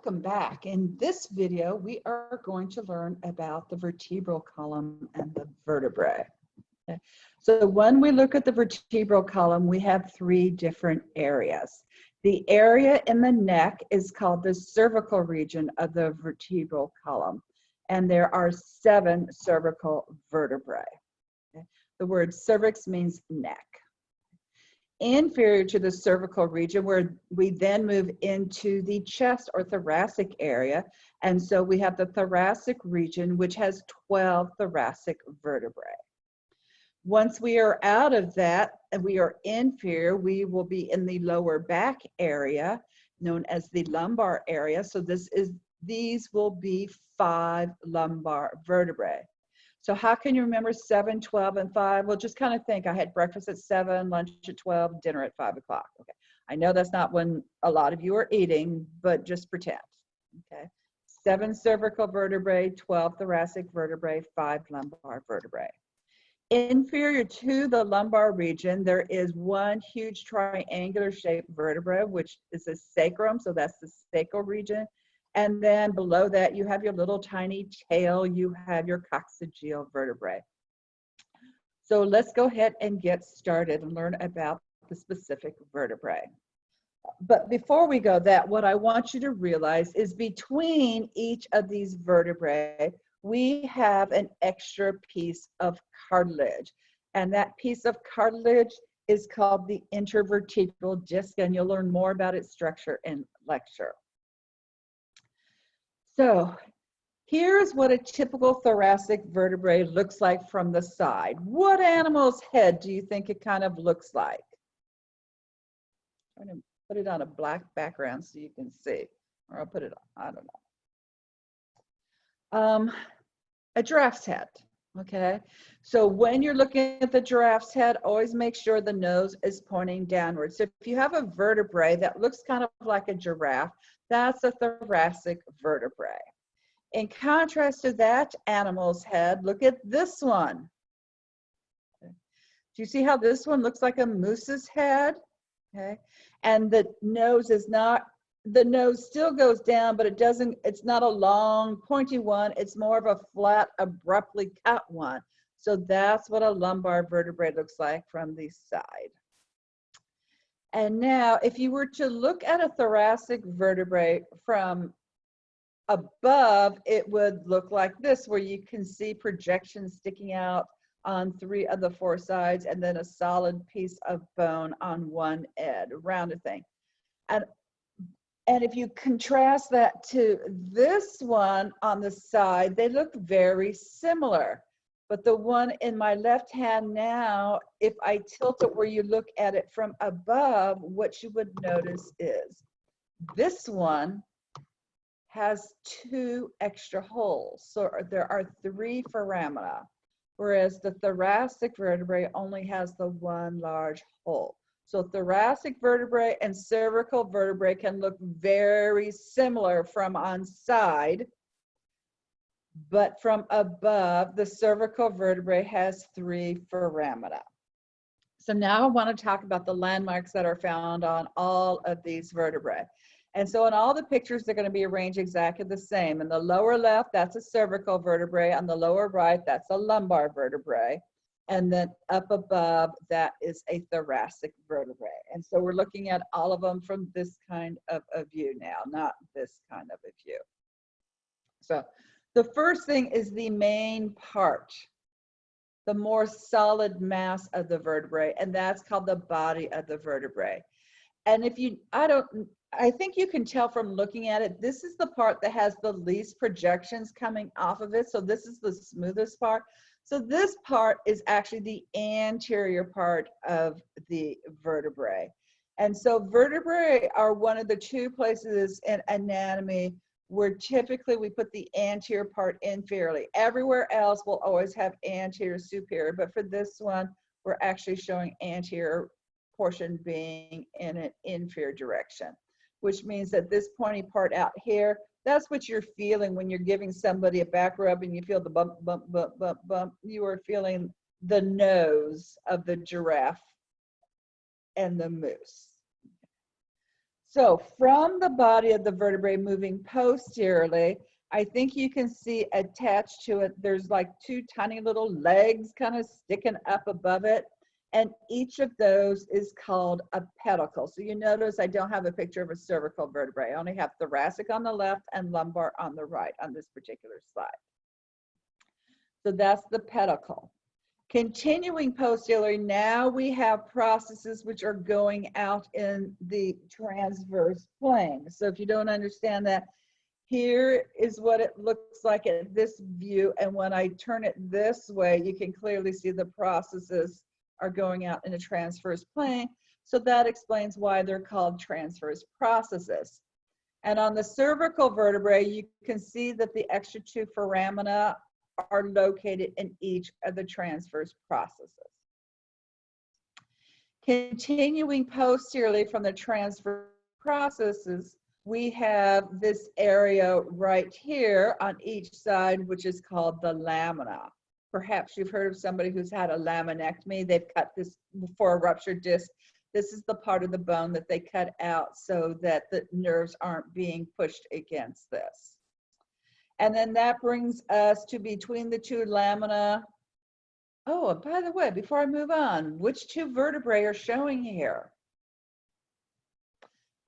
welcome back. In this video, we are going to learn about the vertebral column and the vertebrae. Okay. So when we look at the vertebral column, we have three different areas. The area in the neck is called the cervical region of the vertebral column, and there are 7 cervical vertebrae. Okay. The word cervix means neck. Inferior to the cervical region, where we then move into the chest or thoracic area. And so we have the thoracic region, which has 12 thoracic vertebrae. Once we are out of that and we are inferior, we will be in the lower back area, known as the lumbar area. So these will be 5 lumbar vertebrae. So how can you remember 7, 12, and 5? Well, just kind of think, I had breakfast at 7, lunch at 12, dinner at 5 o'clock. Okay, I know that's not when a lot of you are eating, but just pretend. Okay, 7 cervical vertebrae, 12 thoracic vertebrae, 5 lumbar vertebrae. Inferior to the lumbar region, there is one huge triangular shaped vertebra, which is the sacrum, so that's the sacral region. And then below that, you have your little tiny tail, you have your coccygeal vertebrae. So let's go ahead and get started and learn about the specific vertebrae. But before we go that, what I want you to realize is between each of these vertebrae, we have an extra piece of cartilage. And that piece of cartilage is called the intervertebral disc, and you'll learn more about its structure in lecture. So here's what a typical thoracic vertebrae looks like from the side. What animal's head do you think it kind of looks like? I'm going to put it on a black background so you can see, or I'll put it on, I don't know. A giraffe's head, okay? So when you're looking at the giraffe's head, always make sure the nose is pointing downwards. So if you have a vertebrae that looks kind of like a giraffe, that's a thoracic vertebrae. In contrast to that animal's head, look at this one. Do you see how this one looks like a moose's head? Okay, and the nose is not, the nose still goes down, but it's not a long pointy one, it's more of a flat, abruptly cut one. So that's what a lumbar vertebrae looks like from the side. And now, if you were to look at a thoracic vertebrae from above, it would look like this, where you can see projections sticking out on 3 of the 4 sides, and then a solid piece of bone on one edge, a rounded thing. And if you contrast that to this one on the side, they look very similar. But the one in my left hand now, if I tilt it where you look at it from above, what you would notice is this one has 2 extra holes. So there are 3 foramina, whereas the thoracic vertebrae only has the 1 large hole. So thoracic vertebrae and cervical vertebrae can look very similar from on side, but from above, the cervical vertebrae has 3 foramina. So now I want to talk about the landmarks that are found on all of these vertebrae. And so in all the pictures, they're going to be arranged exactly the same. In the lower left, that's a cervical vertebrae. On the lower right, that's a lumbar vertebrae. And then up above, that is a thoracic vertebrae. And so we're looking at all of them from this kind of a view now, not this kind of a view. So the first thing is the main part, the more solid mass of the vertebrae, and that's called the body of the vertebrae. And if you, I think you can tell from looking at it, this is the part that has the least projections coming off of it. So this is the smoothest part. So this part is actually the anterior part of the vertebrae. And so vertebrae are one of the 2 places in anatomy where typically we put the anterior part inferiorly. Everywhere else will always have anterior superior, but for this one, we're actually showing anterior portion being in an inferior direction, which means that this pointy part out here, that's what you're feeling when you're giving somebody a back rub and you feel the bump, bump, bump, bump, bump. You are feeling the nose of the giraffe and the moose. So from the body of the vertebrae moving posteriorly, I think you can see attached to it, there's like two tiny little legs kind of sticking up above it. And each of those is called a pedicle. So you notice I don't have a picture of a cervical vertebrae. I only have thoracic on the left and lumbar on the right on this particular slide. So that's the pedicle. Continuing posteriorly, now we have processes which are going out in the transverse plane. So if you don't understand that, here is what it looks like at this view. And when I turn it this way, you can clearly see the processes are going out in a transverse plane. So that explains why they're called transverse processes. And on the cervical vertebrae, you can see that the extra two foramina are located in each of the transverse processes. Continuing posteriorly from the transverse processes, we have this area right here on each side, which is called the lamina. Perhaps you've heard of somebody who's had a laminectomy. They've cut this for a ruptured disc. This is the part of the bone that they cut out so that the nerves aren't being pushed against this. And then that brings us to between the two lamina. Oh, and by the way, before I move on, which two vertebrae are showing here?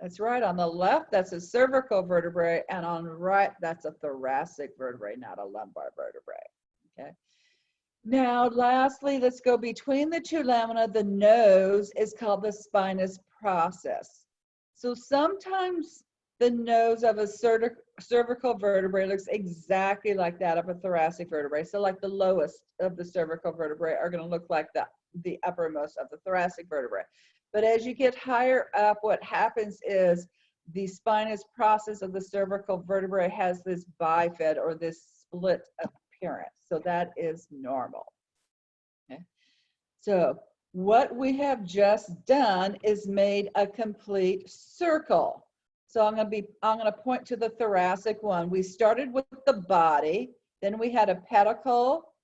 That's right, on the left, that's a cervical vertebrae, and on the right, that's a thoracic vertebrae, not a lumbar vertebrae, okay? Now, lastly, let's go between the two lamina. The nose is called the spinous process. So sometimes the nose of a cervical vertebrae looks exactly like that of a thoracic vertebrae. So like the lowest of the cervical vertebrae are going to look like the uppermost of the thoracic vertebrae. But as you get higher up, what happens is the spinous process of the cervical vertebrae has this bifid or this split appearance. So that is normal. Okay. So what we have just done is made a complete circle. So I'm going to point to the thoracic one. We started with the body, then we had a pedicle,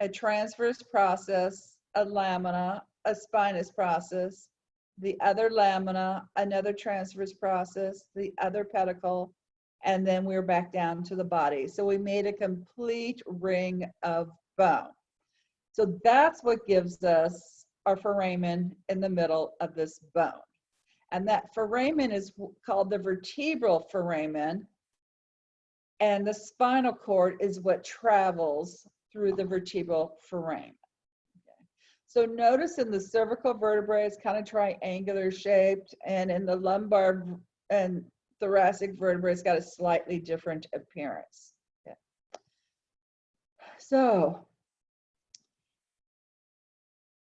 a transverse process, a lamina, a spinous process, the other lamina, another transverse process, the other pedicle, and then we're back down to the body. So we made a complete ring of bone. So that's what gives us our foramen in the middle of this bone. And that foramen is called the vertebral foramen, and the spinal cord is what travels through the vertebral foramen. Okay. So notice in the cervical vertebrae, it's kind of triangular shaped, and in the lumbar and thoracic vertebrae, it's got a slightly different appearance. Okay. So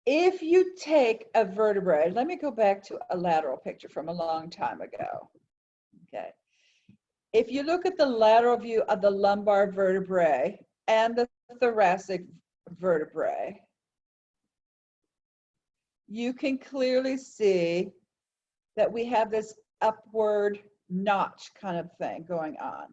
if you take a vertebrae, let me go back to a lateral picture from a long time ago. Okay. If you look at the lateral view of the lumbar vertebrae and the thoracic vertebrae, you can clearly see that we have this upward notch kind of thing going on.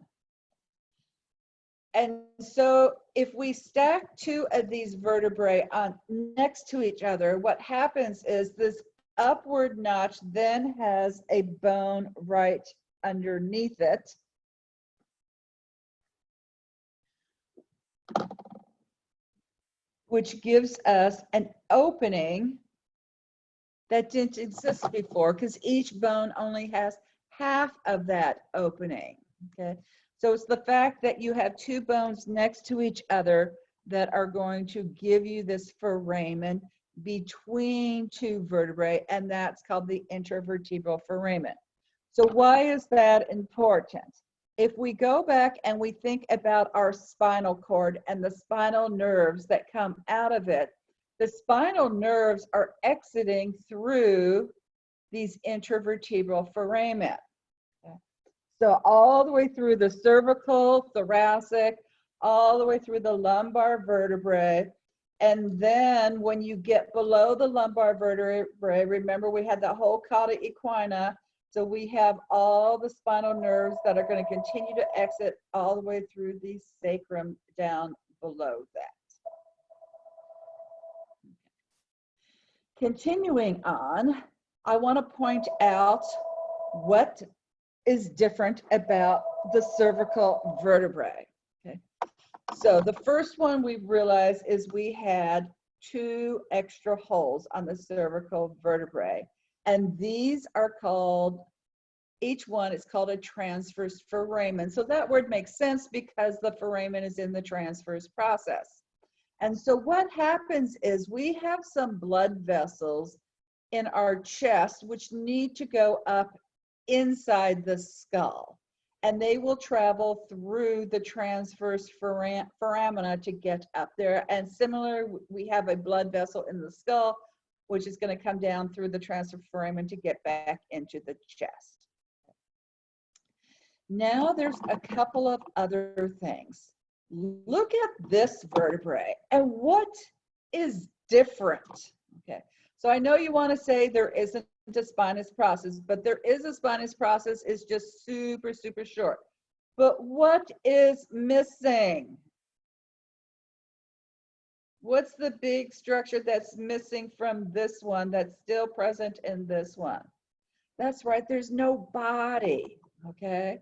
And so if we stack two of these vertebrae on next to each other, what happens is this upward notch then has a bone right underneath it. Which gives us an opening that didn't exist before, because each bone only has half of that opening, okay? So it's the fact that you have two bones next to each other that are going to give you this foramen between two vertebrae, and that's called the intravertebral foramen. So why is that important? If we go back and we think about our spinal cord and the spinal nerves that come out of it, the spinal nerves are exiting through these intravertebral foramen. Okay. So all the way through the cervical, thoracic, all the way through the lumbar vertebrae. And then when you get below the lumbar vertebrae, remember we had the whole cauda equina. So we have all the spinal nerves that are going to continue to exit all the way through the sacrum down below that. Continuing on, I want to point out what is different about the cervical vertebrae. Okay, so the first one we realized is we had 2 extra holes on the cervical vertebrae, and these are called, each one is called a transverse foramen. So that word makes sense because the foramen is in the transverse process. And so what happens is we have some blood vessels in our chest which need to go up inside the skull, and they will travel through the transverse foramina to get up there. And similar, we have a blood vessel in the skull which is going to come down through the transverse foramen to get back into the chest. Now there's a couple of other things. Look at this vertebrae and what is different. Okay, so I know you want to say there isn't a spinous process, but there is a spinous process. It's just super, super short. But what is missing? What's the big structure that's missing from this one that's still present in this one? That's right, there's no body, okay?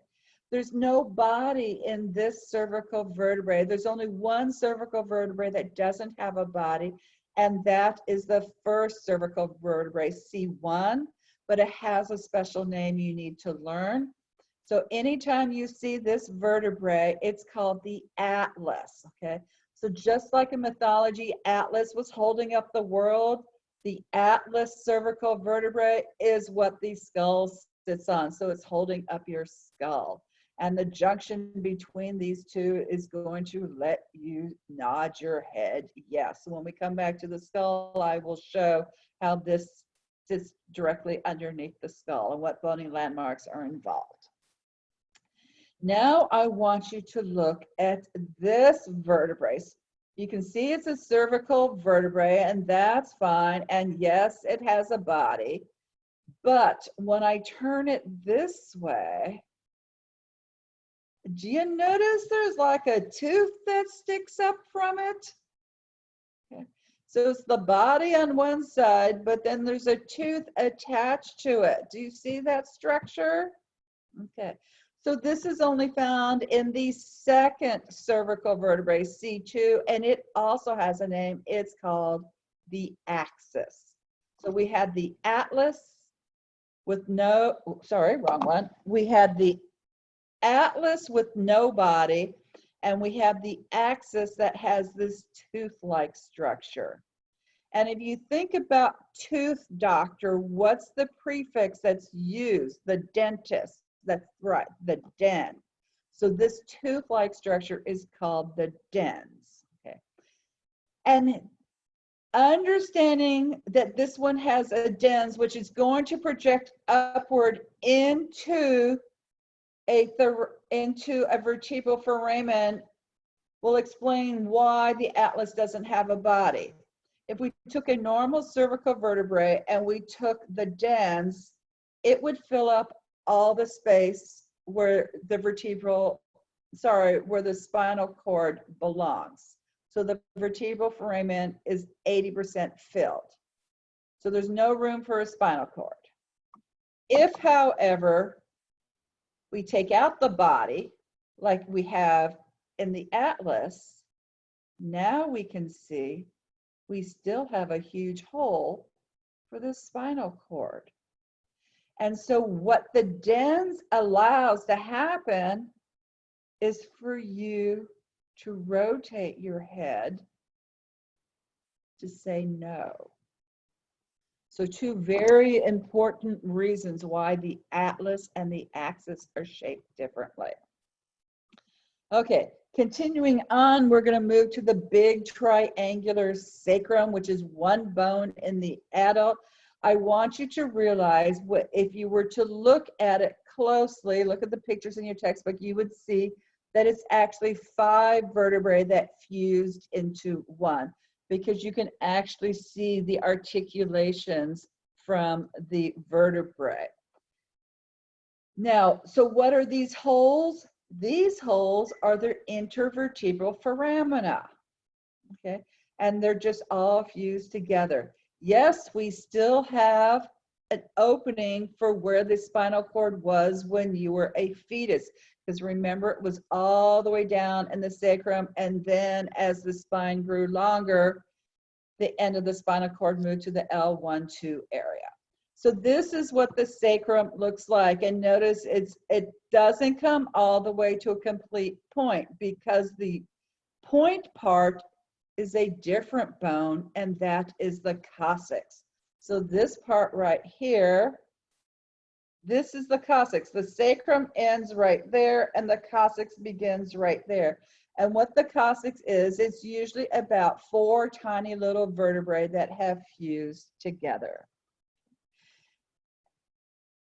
There's no body in this cervical vertebrae. There's only one cervical vertebrae that doesn't have a body, and that is the first cervical vertebrae, C1, but it has a special name you need to learn. So anytime you see this vertebrae, it's called the atlas, okay? So just like in mythology, Atlas was holding up the world, the atlas cervical vertebrae is what the skull sits on. So it's holding up your skull. And the junction between these two is going to let you nod your head yes. So when we come back to the skull, I will show how this sits directly underneath the skull and what bony landmarks are involved. Now I want you to look at this vertebrae. You can see it's a cervical vertebrae, and that's fine. And yes, it has a body. But when I turn it this way, do you notice there's like a tooth that sticks up from it? Okay. So it's the body on one side, but then there's a tooth attached to it. Do you see that structure? Okay. So this is only found in the second cervical vertebrae, C2, and it also has a name. It's called the axis. So we had the atlas with no, sorry, wrong one. We had the atlas with no body, and we have the axis that has this tooth-like structure. And if you think about tooth doctor, what's the prefix that's used? The dentist. That's right, the den. So this tooth-like structure is called the dens. Okay. And understanding that this one has a dens, which is going to project upward into a vertebral foramen, will explain why the atlas doesn't have a body. If we took a normal cervical vertebrae and we took the dens, it would fill up all the space where the where the spinal cord belongs. So the vertebral foramen is 80% filled. So there's no room for a spinal cord. If, however, we take out the body, like we have in the atlas, now we can see we still have a huge hole for the spinal cord. And so what the dens allows to happen is for you to rotate your head to say no. So 2 very important reasons why the atlas and the axis are shaped differently. Okay, continuing on, we're going to move to the big triangular sacrum, which is one bone in the adult. I want you to realize if you were to look at it closely, look at the pictures in your textbook, you would see that it's actually 5 vertebrae that fused into one, because you can actually see the articulations from the vertebrae. Now, so what are these holes? These holes are the intervertebral foramina, okay? And they're just all fused together. Yes, we still have an opening for where the spinal cord was when you were a fetus. Because remember, it was all the way down in the sacrum, and then as the spine grew longer, the end of the spinal cord moved to the L1-2 area. So this is what the sacrum looks like, and notice it doesn't come all the way to a complete point, because the point part is a different bone, and that is the coccyx. So this part right here, this is the coccyx. The sacrum ends right there, and the coccyx begins right there. And what the coccyx is, it's usually about 4 tiny little vertebrae that have fused together.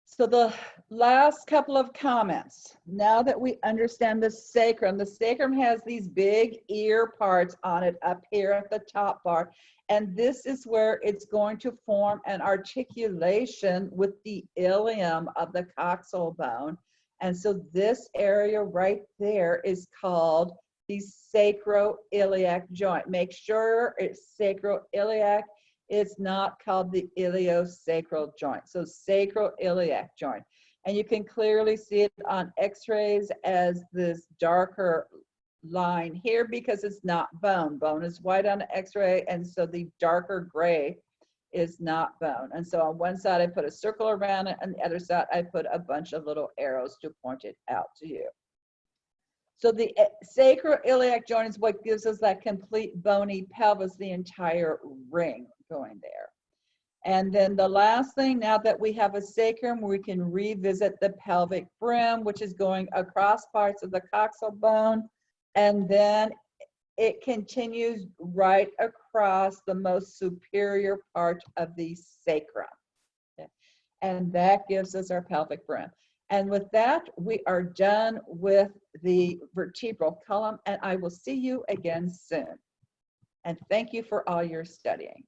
So the last couple of comments. Now that we understand the sacrum has these big ear parts on it up here at the top part. And this is where it's going to form an articulation with the ilium of the coxal bone. And so this area right there is called the sacroiliac joint. Make sure it's sacroiliac. It's not called the iliosacral joint. So sacroiliac joint. And you can clearly see it on x-rays as this darker line here, because it's not bone. Bone is white on the x-ray, and so the darker gray is not bone. And so on one side I put a circle around it, and the other side I put a bunch of little arrows to point it out to you. So the sacroiliac joint is what gives us that complete bony pelvis, the entire ring going there. And then the last thing, now that we have a sacrum, we can revisit the pelvic brim, which is going across parts of the coxal bone, and then it continues right across the most superior part of the sacrum. Okay. And that gives us our pelvic brim. And with that, we are done with the vertebral column, and I will see you again soon. And thank you for all your studying.